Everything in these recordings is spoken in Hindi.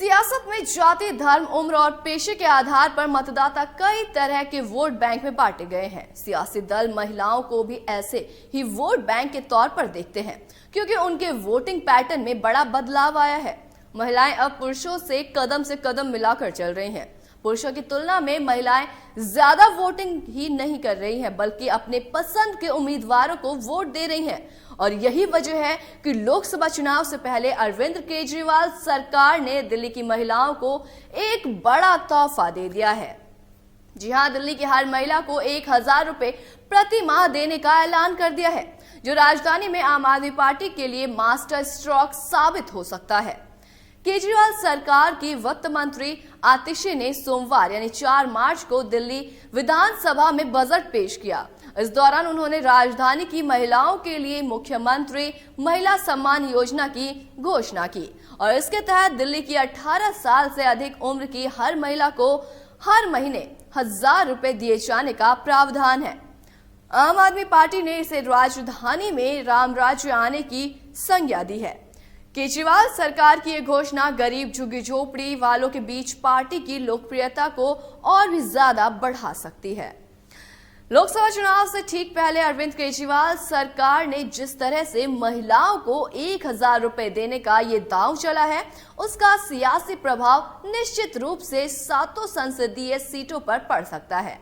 सियासत में जाति, धर्म, उम्र और पेशे के आधार पर मतदाता कई तरह के वोट बैंक में बांटे गए हैं। सियासी दल महिलाओं को भी ऐसे ही वोट बैंक के तौर पर देखते हैं, क्योंकि उनके वोटिंग पैटर्न में बड़ा बदलाव आया है। महिलाएं अब पुरुषों से कदम मिलाकर चल रही हैं। पुरुषों की तुलना में महिलाएं ज्यादा वोटिंग ही नहीं कर रही हैं, बल्कि अपने पसंद के उम्मीदवारों को वोट दे रही हैं। और यही वजह है कि लोकसभा चुनाव से पहले अरविंद केजरीवाल सरकार ने दिल्ली की महिलाओं को एक बड़ा तोहफा दे दिया है। जी हां, दिल्ली की हर महिला को 1000 रुपए प्रति माह देने का ऐलान कर दिया है, जो राजधानी में आम आदमी पार्टी के लिए मास्टर स्ट्रोक साबित हो सकता है। केजरीवाल सरकार की वित्त मंत्री आतिशी ने सोमवार यानी 4 मार्च को दिल्ली विधानसभा में बजट पेश किया। इस दौरान उन्होंने राजधानी की महिलाओं के लिए मुख्यमंत्री महिला सम्मान योजना की घोषणा की और इसके तहत दिल्ली की 18 साल से अधिक उम्र की हर महिला को हर महीने 1000 रुपए दिए जाने का प्रावधान है। आम आदमी पार्टी ने इसे राजधानी में राम राज्य आने की संज्ञा दी है। केजरीवाल सरकार की यह घोषणा गरीब झुग्गी झोपड़ी वालों के बीच पार्टी की लोकप्रियता को और भी ज्यादा बढ़ा सकती है। लोकसभा चुनाव से ठीक पहले अरविंद केजरीवाल सरकार ने जिस तरह से महिलाओं को 1000 रुपए देने का ये दांव चला है, उसका सियासी प्रभाव निश्चित रूप से 7 संसदीय सीटों पर पड़ सकता है।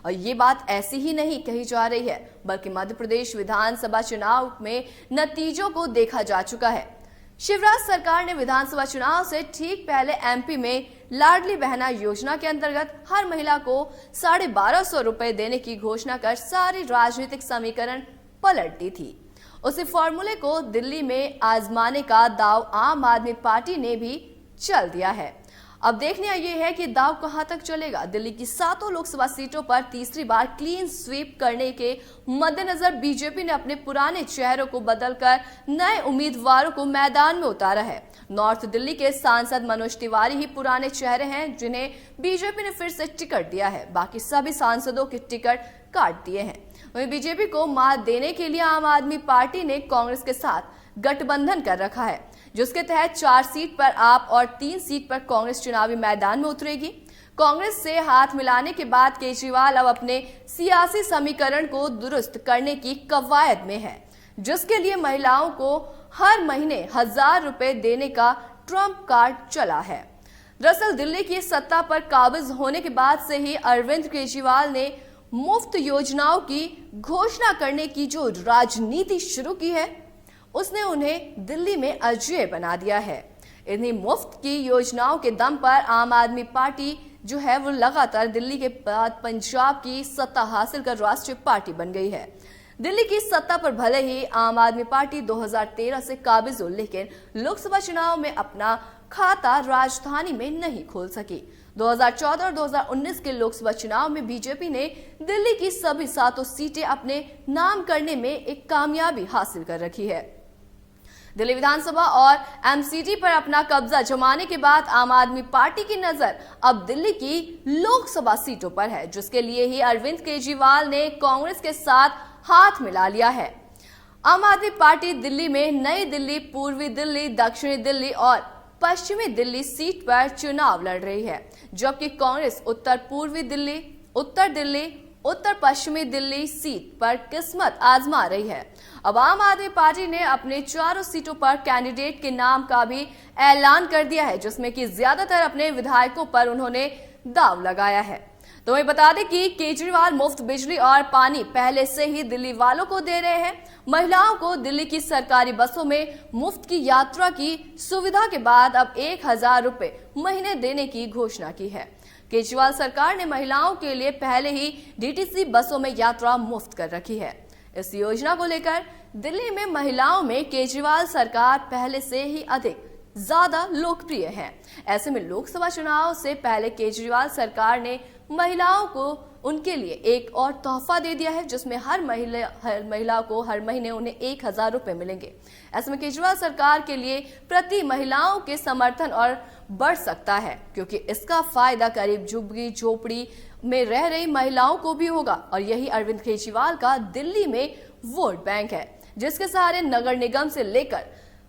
और ये बात ऐसी ही नहीं कही जा रही है, बल्कि मध्य प्रदेश विधानसभा चुनाव में नतीजों को देखा जा चुका है। शिवराज सरकार ने विधानसभा चुनाव से ठीक पहले एमपी में लाडली बहना योजना के अंतर्गत हर महिला को 1250 रुपए देने की घोषणा कर सारी राजनीतिक समीकरण पलट दी थी। उसी फॉर्मूले को दिल्ली में आजमाने का दाव आम आदमी पार्टी ने भी चल दिया है। अब देखने यह है कि दाव कहां तक चलेगा। दिल्ली की 7 लोकसभा सीटों पर तीसरी बार क्लीन स्वीप करने के मद्देनजर बीजेपी ने अपने पुराने चेहरों को बदलकर नए उम्मीदवारों को मैदान में उतारा है। नॉर्थ दिल्ली के सांसद मनोज तिवारी ही पुराने चेहरे हैं, जिन्हें बीजेपी ने फिर से टिकट दिया है। बाकी सभी सांसदों के टिकट काट दिए हैं। वहीं बीजेपी को मात देने के लिए आम आदमी पार्टी ने कांग्रेस के साथ गठबंधन कर रखा है, जिसके तहत 4 सीट पर आप और 3 सीट पर कांग्रेस चुनावी मैदान में उतरेगी। कांग्रेस से हाथ मिलाने के बाद केजरीवाल अब अपने सियासी समीकरण को दुरुस्त करने की कवायद में है, जिसके लिए महिलाओं को हर महीने 1000 रुपए देने का ट्रम्प कार्ड चला है। दरअसल दिल्ली की सत्ता पर काबिज होने के बाद से ही अरविंद केजरीवाल ने मुफ्त योजनाओं की घोषणा करने की जो राजनीति शुरू की है, उसने उन्हें दिल्ली में अजेय बना दिया है। इन्हीं मुफ्त की योजनाओं के दम पर आम आदमी पार्टी जो है वो लगातार दिल्ली के बाद पंजाब की सत्ता हासिल कर राष्ट्रीय पार्टी बन गई है। दिल्ली की सत्ता पर भले ही आम आदमी पार्टी 2013 से काबिज हो, लेकिन लोकसभा चुनाव में अपना खाता राजधानी में नहीं खोल सकी। 2014 और 2019 के लोकसभा चुनाव में बीजेपी ने दिल्ली की सभी 7 सीटें अपने नाम करने में एक कामयाबी हासिल कर रखी है। दिल्ली विधानसभा और एमसीडी पर अपना कब्जा जमाने के बाद आम आदमी पार्टी की नजर अब दिल्ली की लोकसभा सीटों पर है, जिसके लिए ही अरविंद केजरीवाल ने कांग्रेस के साथ हाथ मिला लिया है। आम आदमी पार्टी दिल्ली में नई दिल्ली, पूर्वी दिल्ली, दक्षिणी दिल्ली और पश्चिमी दिल्ली सीट पर चुनाव लड़ रही है, जबकि कांग्रेस उत्तर पूर्वी दिल्ली, उत्तर दिल्ली, उत्तर पश्चिमी दिल्ली सीट पर किस्मत आजमा रही है। अब आम आदमी पार्टी ने अपने 4 सीटों पर कैंडिडेट के नाम का भी ऐलान कर दिया है, जिसमें कि ज्यादातर अपने विधायकों पर उन्होंने दाव लगाया है। तो वही बता दें कि केजरीवाल मुफ्त बिजली और पानी पहले से ही दिल्ली वालों को दे रहे हैं। महिलाओं को दिल्ली की सरकारी बसों में मुफ्त की यात्रा की सुविधा के बाद अब 1000 रुपए महीने देने की घोषणा की है। केजरीवाल सरकार ने महिलाओं के लिए पहले ही डीटीसी बसों में यात्रा मुफ्त कर रखी है। इस योजना को लेकर दिल्ली में महिलाओं में केजरीवाल सरकार पहले से ही अधिक ज्यादा लोकप्रिय है। ऐसे में लोकसभा चुनाव से पहले केजरीवाल सरकार ने महिलाओं को उनके लिए एक और तोहफा दे दिया है, जिसमें हर महिला को हर महीने उन्हें 1000 रुपए मिलेंगे। ऐसे में केजरीवाल सरकार के लिए प्रति महिलाओं के समर्थन और बढ़ सकता है, क्योंकि इसका फायदा करीब झुग्गी झोपड़ी में रह रही महिलाओं को भी होगा। और यही अरविंद केजरीवाल का दिल्ली में वोट बैंक है, जिसके सहारे नगर निगम से लेकर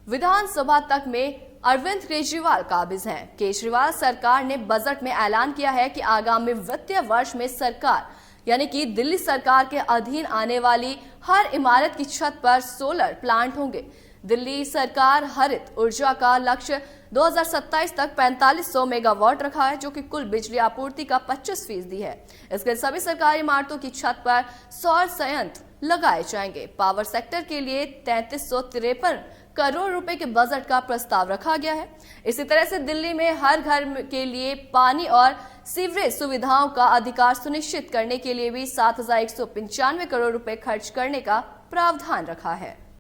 विधानसभा तक में अरविंद केजरीवाल काबिज हैं। केजरीवाल सरकार ने बजट में ऐलान किया है कि आगामी वित्तीय वर्ष में सरकार यानी कि दिल्ली सरकार के अधीन आने वाली हर इमारत की छत पर सोलर प्लांट होंगे। दिल्ली सरकार हरित ऊर्जा का लक्ष्य 2027 तक 4500 मेगावाट रखा है, जो कि कुल बिजली आपूर्ति का 25% है। इसके सभी सरकारी इमारतों की छत पर सौर संयंत्र लगाए जाएंगे। पावर सेक्टर के लिए 3353 करोड़ रुपए के बजट का प्रस्ताव रखा गया है। इसी तरह से दिल्ली में हर घर के लिए पानी और सीवरेज सुविधाओं का अधिकार सुनिश्चित करने के लिए भी 7195 करोड़ रुपए खर्च करने का प्रावधान रखा है।